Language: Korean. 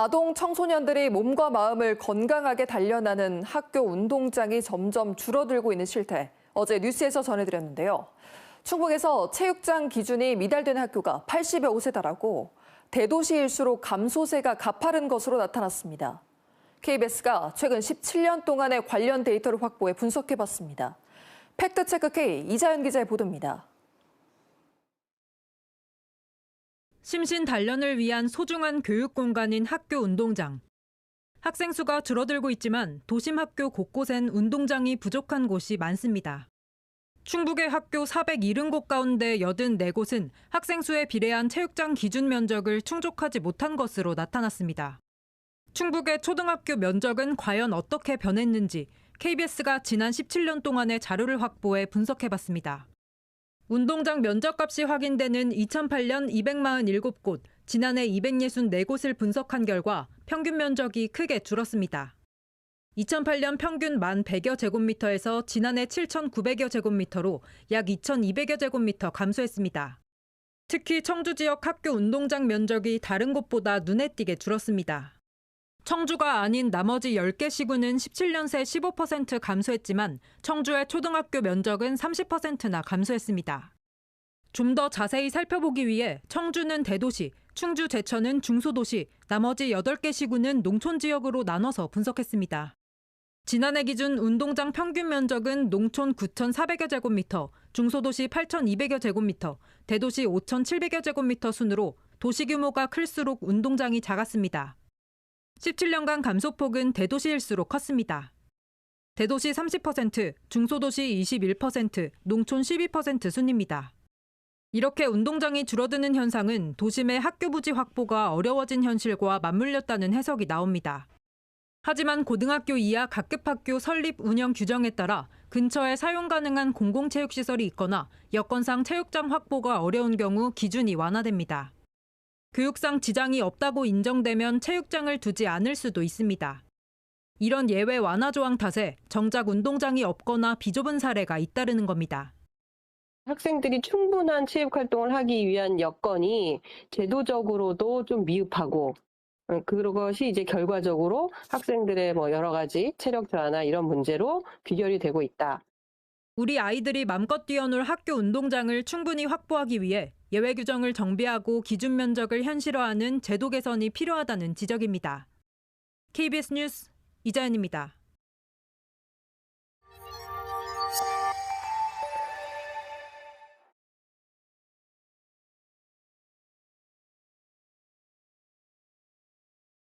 아동 청소년들이 몸과 마음을 건강하게 단련하는 학교 운동장이 점점 줄어들고 있는 실태, 어제 뉴스에서 전해드렸는데요. 충북에서 체육장 기준이 미달된 학교가 80여 곳에 달하고 대도시일수록 감소세가 가파른 것으로 나타났습니다. KBS가 최근 17년 동안의 관련 데이터를 확보해 분석해봤습니다. 팩트체크 K 이자연 기자의 보도입니다. 심신 단련을 위한 소중한 교육 공간인 학교 운동장. 학생 수가 줄어들고 있지만 도심 학교 곳곳엔 운동장이 부족한 곳이 많습니다. 충북의 학교 470곳 가운데 84곳은 학생 수에 비례한 체육장 기준 면적을 충족하지 못한 것으로 나타났습니다. 충북의 초등학교 면적은 과연 어떻게 변했는지 KBS가 지난 17년 동안의 자료를 확보해 분석해봤습니다. 운동장 면적값이 확인되는 2008년 247곳, 지난해 264곳을 분석한 결과 평균 면적이 크게 줄었습니다. 2008년 평균 1,100여 제곱미터에서 지난해 7,900여 제곱미터로 약 2,200여 제곱미터 감소했습니다. 특히 청주 지역 학교 운동장 면적이 다른 곳보다 눈에 띄게 줄었습니다. 청주가 아닌 나머지 10개 시군은 17년 새 15% 감소했지만 청주의 초등학교 면적은 30%나 감소했습니다. 좀 더 자세히 살펴보기 위해 청주는 대도시, 충주 제천은 중소도시, 나머지 8개 시군은 농촌 지역으로 나눠서 분석했습니다. 지난해 기준 운동장 평균 면적은 농촌 9,400여 제곱미터, 중소도시 8,200여 제곱미터, 대도시 5,700여 제곱미터 순으로 도시 규모가 클수록 운동장이 작았습니다. 17년간 감소폭은 대도시일수록 컸습니다. 대도시 30%, 중소도시 21%, 농촌 12% 순입니다. 이렇게 운동장이 줄어드는 현상은 도심의 학교 부지 확보가 어려워진 현실과 맞물렸다는 해석이 나옵니다. 하지만 고등학교 이하 각급학교 설립 운영 규정에 따라 근처에 사용 가능한 공공체육시설이 있거나 여건상 체육장 확보가 어려운 경우 기준이 완화됩니다. 교육상 지장이 없다고 인정되면 체육장을 두지 않을 수도 있습니다. 이런 예외 완화 조항 탓에 정작 운동장이 없거나 비좁은 사례가 잇따르는 겁니다. 학생들이 충분한 체육 활동을 하기 위한 여건이 제도적으로도 좀 미흡하고, 그것이 이제 결과적으로 학생들의 여러 가지 체력 저하나 이런 문제로 귀결이 되고 있다. 우리 아이들이 맘껏 뛰어놀 학교 운동장을 충분히 확보하기 위해 예외 규정을 정비하고 기준 면적을 현실화하는 제도 개선이 필요하다는 지적입니다. KBS 뉴스 이자연입니다.